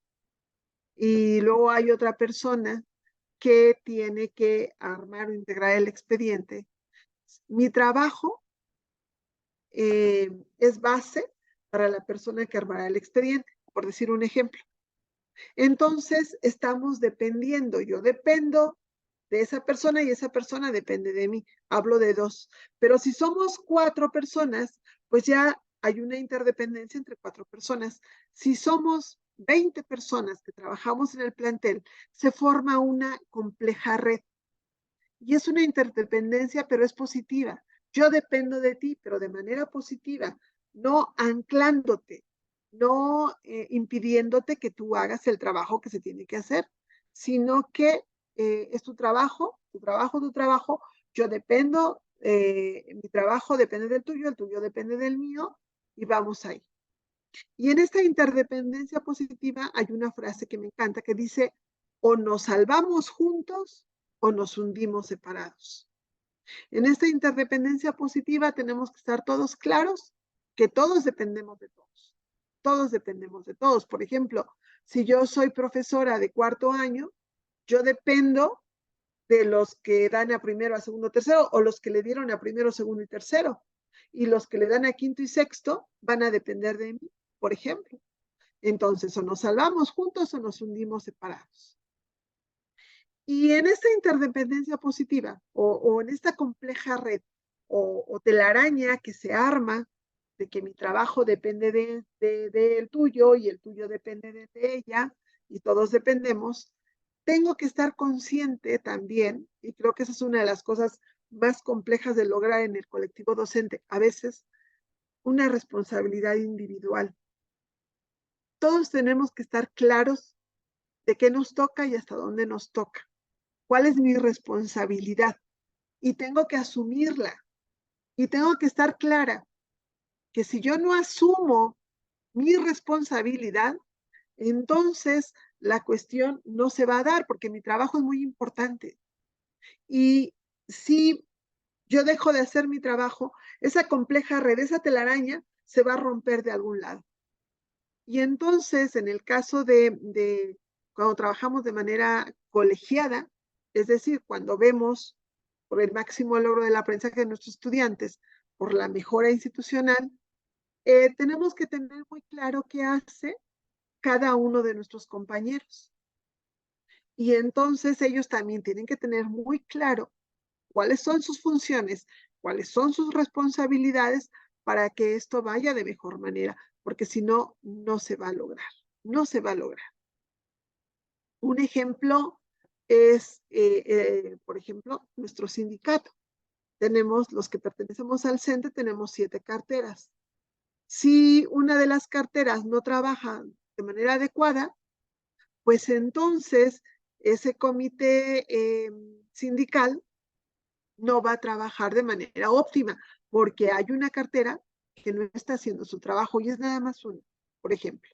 y luego hay otra persona que tiene que armar o integrar el expediente. Mi trabajo es base para la persona que armará el expediente, por decir un ejemplo. Entonces, estamos dependiendo. Yo dependo de esa persona y esa persona depende de mí. Hablo de dos. Pero si somos 4 personas, pues ya hay una interdependencia entre 4 personas. Si somos 20 personas que trabajamos en el plantel, se forma una compleja red. Y es una interdependencia, pero es positiva. Yo dependo de ti, pero de manera positiva, no anclándote, no impidiéndote que tú hagas el trabajo que se tiene que hacer, sino que es tu trabajo, tu trabajo, tu trabajo. Yo dependo, mi trabajo depende del tuyo, el tuyo depende del mío, y vamos ahí. Y en esta interdependencia positiva hay una frase que me encanta que dice, o nos salvamos juntos o nos hundimos separados. En esta interdependencia positiva tenemos que estar todos claros que todos dependemos de todos. Todos dependemos de todos. Por ejemplo, si yo soy profesora de 4º año, yo dependo de los que dan a primero, a segundo, tercero, o los que le dieron a primero, segundo y tercero. Y los que le dan a quinto y sexto van a depender de mí, por ejemplo. Entonces, o nos salvamos juntos o nos hundimos separados. Y en esta interdependencia positiva, o en esta compleja red, o telaraña que se arma, de que mi trabajo depende del tuyo y el tuyo depende de ella, y todos dependemos, tengo que estar consciente también, y creo que esa es una de las cosas más complejas de lograr en el colectivo docente, a veces una responsabilidad individual. Todos tenemos que estar claros de qué nos toca y hasta dónde nos toca. ¿Cuál es mi responsabilidad? Y tengo que asumirla. Y tengo que estar clara que si yo no asumo mi responsabilidad, entonces la cuestión no se va a dar porque mi trabajo es muy importante. Y si yo dejo de hacer mi trabajo, esa compleja red, esa telaraña, se va a romper de algún lado. Y entonces, en el caso de cuando trabajamos de manera colegiada, es decir, cuando vemos por el máximo logro del aprendizaje de nuestros estudiantes, por la mejora institucional, tenemos que tener muy claro qué hace cada uno de nuestros compañeros. Y entonces ellos también tienen que tener muy claro cuáles son sus funciones, cuáles son sus responsabilidades para que esto vaya de mejor manera, porque si no, no se va a lograr, no se va a lograr. Un ejemplo es, por ejemplo, nuestro sindicato. Tenemos, los que pertenecemos al CENTE, tenemos 7 carteras. Si una de las carteras no trabaja de manera adecuada, pues entonces ese comité sindical no va a trabajar de manera óptima, porque hay una cartera que no está haciendo su trabajo y es nada más una, por ejemplo.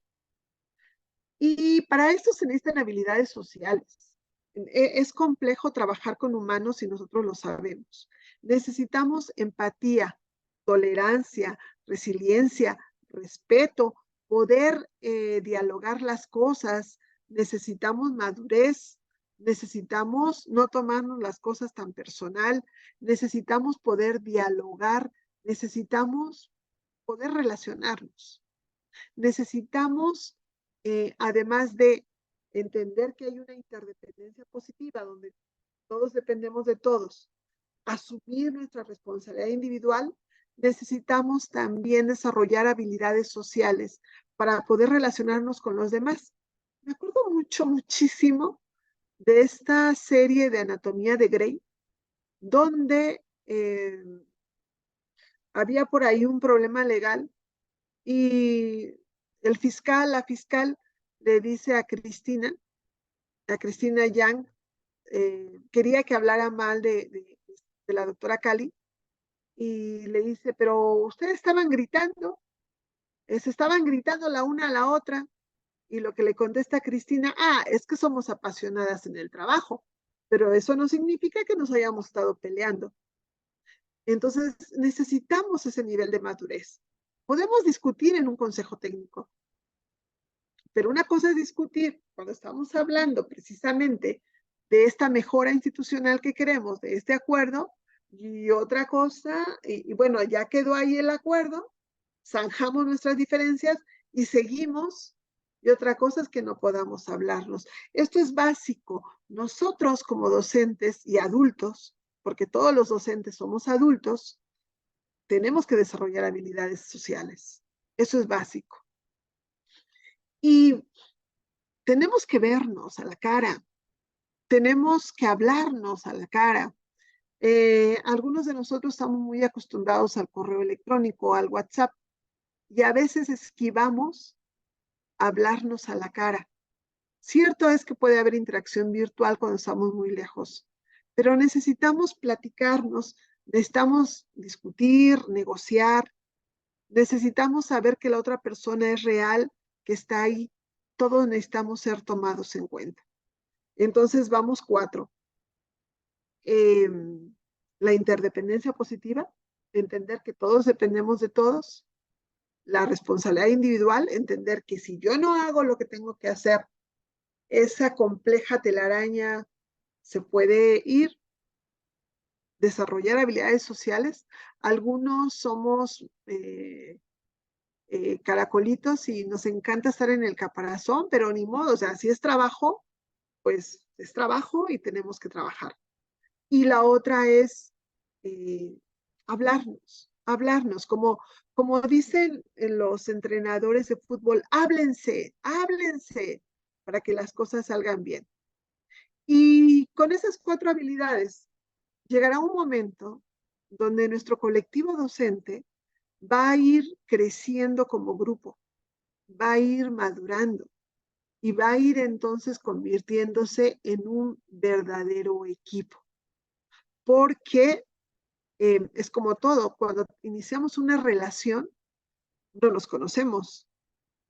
Y para esto se necesitan habilidades sociales. Es complejo trabajar con humanos y nosotros lo sabemos. Necesitamos empatía, tolerancia, resiliencia, respeto, poder dialogar las cosas. Necesitamos madurez, necesitamos no tomarnos las cosas tan personal, necesitamos poder dialogar, necesitamos poder relacionarnos. Necesitamos, además de entender que hay una interdependencia positiva donde todos dependemos de todos, asumir nuestra responsabilidad individual, necesitamos también desarrollar habilidades sociales para poder relacionarnos con los demás. Me acuerdo muchísimo de esta serie de Anatomía de Grey, donde había por ahí un problema legal y la fiscal le dice a Cristina Yang, quería que hablara mal de la doctora Cali, y le dice, pero ustedes estaban gritando, se estaban gritando la una a la otra. Y lo que le contesta a Cristina, es que somos apasionadas en el trabajo, pero eso no significa que nos hayamos estado peleando. Entonces necesitamos ese nivel de madurez. Podemos discutir en un consejo técnico, pero una cosa es discutir cuando estamos hablando precisamente de esta mejora institucional que queremos, de este acuerdo, y otra cosa, y bueno, ya quedó ahí el acuerdo, zanjamos nuestras diferencias y seguimos. Y otra cosa es que no podamos hablarnos. Esto es básico. Nosotros como docentes y adultos, porque todos los docentes somos adultos, tenemos que desarrollar habilidades sociales. Eso es básico. Y tenemos que vernos a la cara, tenemos que hablarnos a la cara. Algunos de nosotros estamos muy acostumbrados al correo electrónico, al WhatsApp, y a veces esquivamos hablarnos a la cara. Cierto es que puede haber interacción virtual cuando estamos muy lejos, pero necesitamos platicarnos, necesitamos discutir, negociar, necesitamos saber que la otra persona es real, que está ahí. Todos necesitamos ser tomados en cuenta. Entonces vamos 4. La interdependencia positiva, entender que todos dependemos de todos. La responsabilidad individual, entender que si yo no hago lo que tengo que hacer, esa compleja telaraña se puede ir. Desarrollar habilidades sociales. Algunos somos caracolitos y nos encanta estar en el caparazón, pero ni modo, o sea, si es trabajo, pues es trabajo y tenemos que trabajar. Y la otra es hablarnos, como dicen los entrenadores de fútbol, háblense para que las cosas salgan bien. Y con esas 4 habilidades, llegará un momento donde nuestro colectivo docente va a ir creciendo como grupo, va a ir madurando y va a ir entonces convirtiéndose en un verdadero equipo. Porque es como todo, cuando iniciamos una relación, no nos conocemos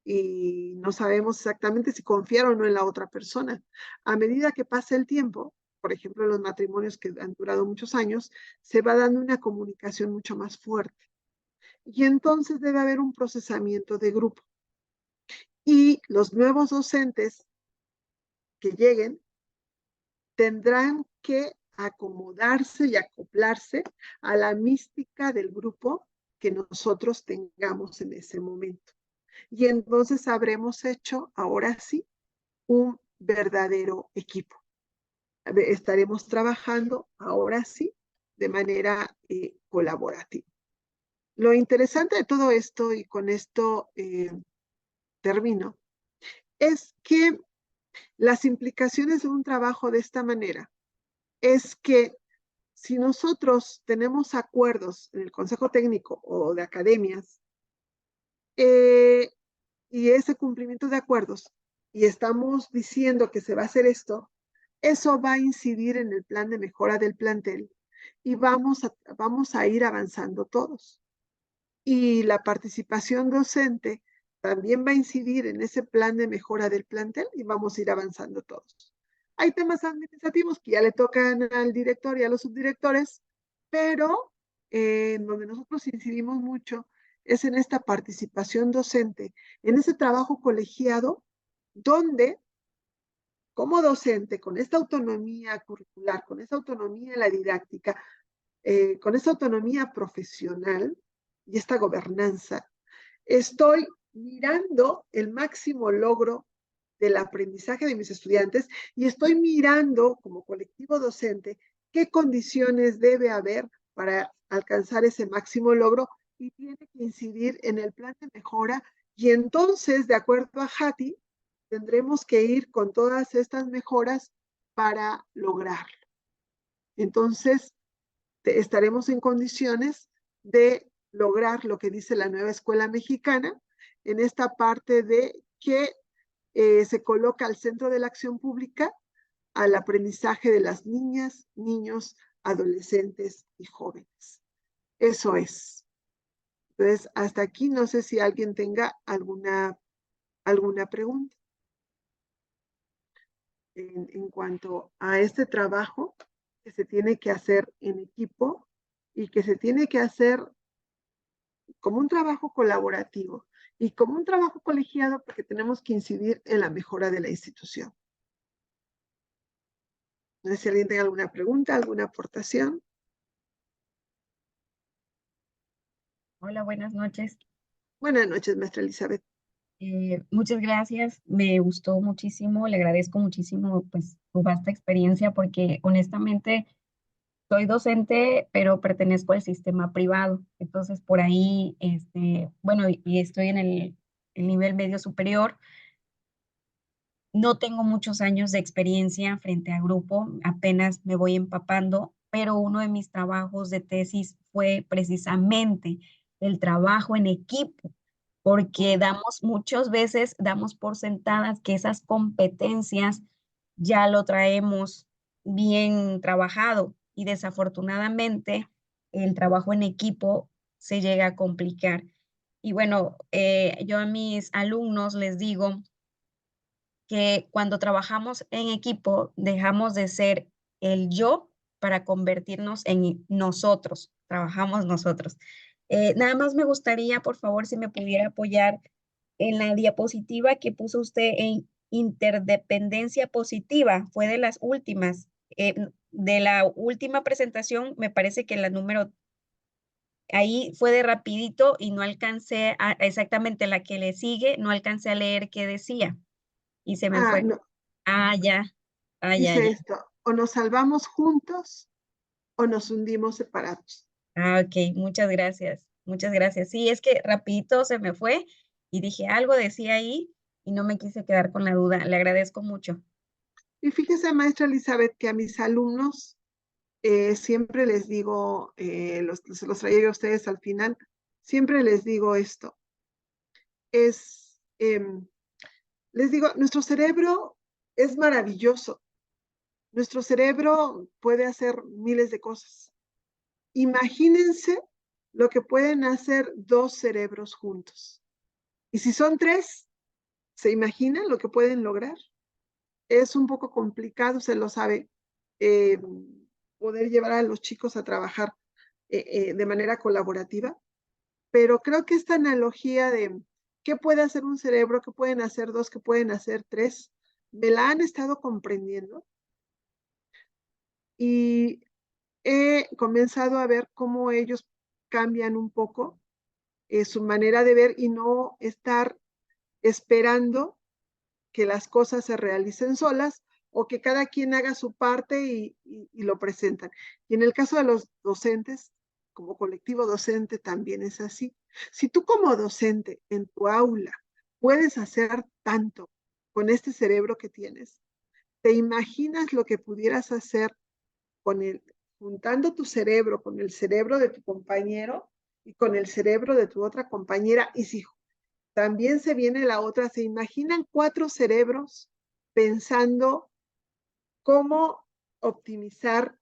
y no sabemos exactamente si confiar o no en la otra persona. A medida que pasa el tiempo, por ejemplo, los matrimonios que han durado muchos años, se va dando una comunicación mucho más fuerte. Y entonces debe haber un procesamiento de grupo. Y los nuevos docentes que lleguen tendrán que acomodarse y acoplarse a la mística del grupo que nosotros tengamos en ese momento. Y entonces habremos hecho, ahora sí, un verdadero equipo. Estaremos trabajando, ahora sí, de manera colaborativa. Lo interesante de todo esto, y con esto termino, es que las implicaciones de un trabajo de esta manera es que si nosotros tenemos acuerdos en el Consejo Técnico o de academias y ese cumplimiento de acuerdos y estamos diciendo que se va a hacer esto, eso va a incidir en el plan de mejora del plantel y vamos a ir avanzando todos. Y la participación docente también va a incidir en ese plan de mejora del plantel y vamos a ir avanzando todos. Hay temas administrativos que ya le tocan al director y a los subdirectores, pero donde nosotros incidimos mucho es en esta participación docente, en ese trabajo colegiado, donde como docente, con esta autonomía curricular, con esta autonomía en la didáctica, con esta autonomía profesional y esta gobernanza, estoy mirando el máximo logro del aprendizaje de mis estudiantes y estoy mirando como colectivo docente qué condiciones debe haber para alcanzar ese máximo logro y tiene que incidir en el plan de mejora y entonces, de acuerdo a Hati, tendremos que ir con todas estas mejoras para lograrlo. Entonces, estaremos en condiciones de lograr lo que dice la nueva escuela mexicana en esta parte de que se coloca al centro de la acción pública al aprendizaje de las niñas, niños, adolescentes y jóvenes. Eso es. Entonces, hasta aquí no sé si alguien tenga alguna pregunta en cuanto a este trabajo que se tiene que hacer en equipo y que se tiene que hacer como un trabajo colaborativo y como un trabajo colegiado porque tenemos que incidir en la mejora de la institución. No sé si alguien tiene alguna pregunta, alguna aportación. Hola, buenas noches. Buenas noches, maestra Elizabeth. Muchas gracias. Me gustó muchísimo. Le agradezco muchísimo pues su vasta experiencia porque honestamente soy docente, pero pertenezco al sistema privado. Entonces por ahí, bueno, y estoy en el nivel medio superior. No tengo muchos años de experiencia frente a grupo, apenas me voy empapando, pero uno de mis trabajos de tesis fue precisamente el trabajo en equipo, porque muchas veces damos por sentadas que esas competencias ya lo traemos bien trabajado y desafortunadamente el trabajo en equipo se llega a complicar. Y bueno, yo a mis alumnos les digo que cuando trabajamos en equipo dejamos de ser el yo para convertirnos en nosotros, trabajamos nosotros. Nada más me gustaría, por favor, si me pudiera apoyar en la diapositiva que puso usted en interdependencia positiva, fue de las últimas. De la última presentación, me parece que la número, ahí fue de rapidito y no alcancé exactamente la que le sigue, no alcancé a leer qué decía y se me fue. No, Ah, ya. Ah, ya, dice ya. esto, o nos salvamos juntos o nos hundimos separados. Ah, ok, muchas gracias. Muchas gracias. Sí, es que rapidito se me fue y dije, algo decía ahí y no me quise quedar con la duda. Le agradezco mucho. Y fíjese, maestra Elizabeth, que a mis alumnos siempre les digo, se los traía yo a ustedes al final, siempre les digo esto. Les digo, nuestro cerebro es maravilloso. Nuestro cerebro puede hacer miles de cosas. Imagínense lo que pueden hacer dos cerebros juntos. Y si son tres, ¿se imaginan lo que pueden lograr? Es un poco complicado, se lo sabe, eh, poder llevar a los chicos a trabajar de manera colaborativa, pero creo que esta analogía de qué puede hacer un cerebro, qué pueden hacer dos, qué pueden hacer tres, me la han estado comprendiendo y he comenzado a ver cómo ellos cambian un poco su manera de ver y no estar esperando que las cosas se realicen solas o que cada quien haga su parte y lo presentan. Y en el caso de los docentes, como colectivo docente también es así. Si tú como docente en tu aula puedes hacer tanto con este cerebro que tienes, ¿te imaginas lo que pudieras hacer con el, juntando tu cerebro con el cerebro de tu compañero y con el cerebro de tu otra compañera? Y si también se viene la otra, ¿se imaginan cuatro cerebros pensando cómo optimizar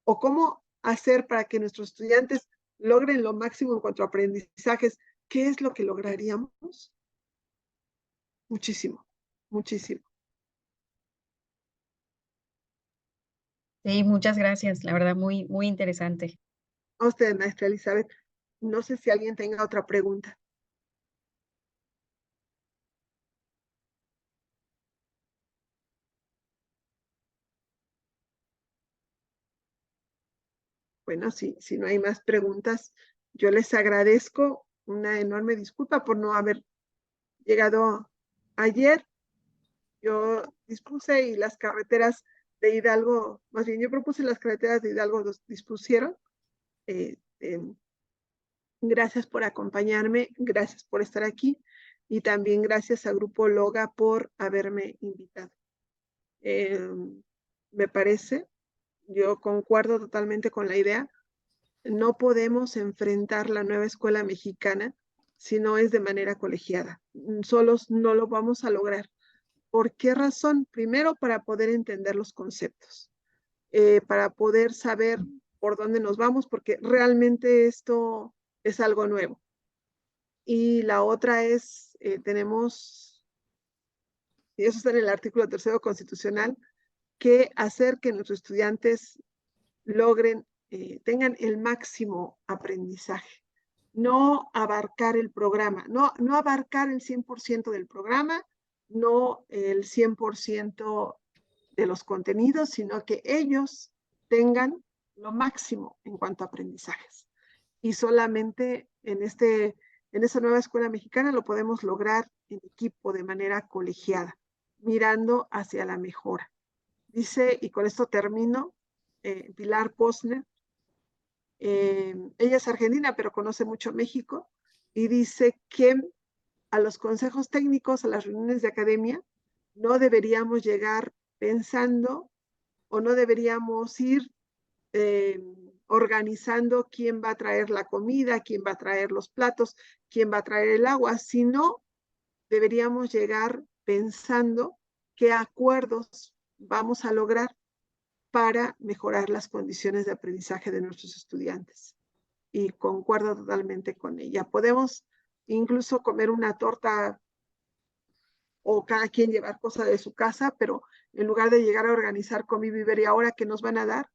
o cómo hacer para que nuestros estudiantes logren lo máximo en cuanto a aprendizajes? ¿Qué es lo que lograríamos? Muchísimo, muchísimo. Sí, muchas gracias. La verdad, muy, muy interesante. A usted, maestra Elizabeth. No sé si alguien tenga otra pregunta. Bueno, si no hay más preguntas, yo les agradezco una enorme disculpa por no haber llegado ayer. Yo dispuse y las carreteras de Hidalgo, más bien yo propuse las carreteras de Hidalgo los dispusieron. Eh, eh, gracias por acompañarme, gracias por estar aquí y también gracias a Grupo Loga por haberme invitado. Me parece, yo concuerdo totalmente con la idea, no podemos enfrentar la nueva escuela mexicana si no es de manera colegiada. Solos no lo vamos a lograr. ¿Por qué razón? Primero, para poder entender los conceptos, para poder saber por dónde nos vamos, porque realmente esto es algo nuevo. Y la otra es, tenemos, y eso está en el artículo 3º constitucional, que hacer que nuestros estudiantes logren, tengan el máximo aprendizaje. No abarcar el programa, no abarcar el 100% del programa, no el 100% de los contenidos, sino que ellos tengan lo máximo en cuanto a aprendizajes. Y solamente en esa nueva escuela mexicana lo podemos lograr en equipo, de manera colegiada, mirando hacia la mejora. Dice, y con esto termino, Pilar Posner, ella es argentina, pero conoce mucho México, y dice que a los consejos técnicos, a las reuniones de academia, no deberíamos llegar pensando o no deberíamos ir organizando quién va a traer la comida, quién va a traer los platos, quién va a traer el agua, sino deberíamos llegar pensando qué acuerdos vamos a lograr para mejorar las condiciones de aprendizaje de nuestros estudiantes. Y concuerdo totalmente con ella. Podemos incluso comer una torta o cada quien llevar cosas de su casa, pero en lugar de llegar a organizar Comi Viver, ¿y ahora qué nos van a dar?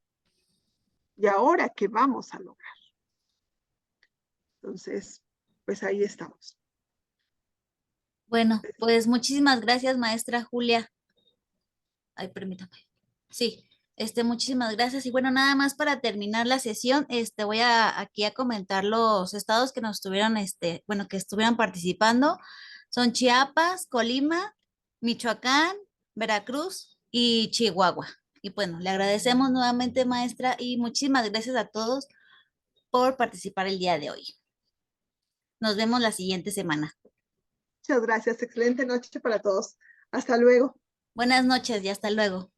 ¿Y ahora qué vamos a lograr? Entonces, pues ahí estamos. Bueno, pues muchísimas gracias, maestra Julia. Ay, permítame. Sí, muchísimas gracias. Y bueno, nada más para terminar la sesión, voy aquí a comentar los estados que nos estuvieron, bueno, que estuvieron participando. Son Chiapas, Colima, Michoacán, Veracruz y Chihuahua. Y bueno, le agradecemos nuevamente, maestra, y muchísimas gracias a todos por participar el día de hoy. Nos vemos la siguiente semana. Muchas gracias. Excelente noche para todos. Hasta luego. Buenas noches y hasta luego.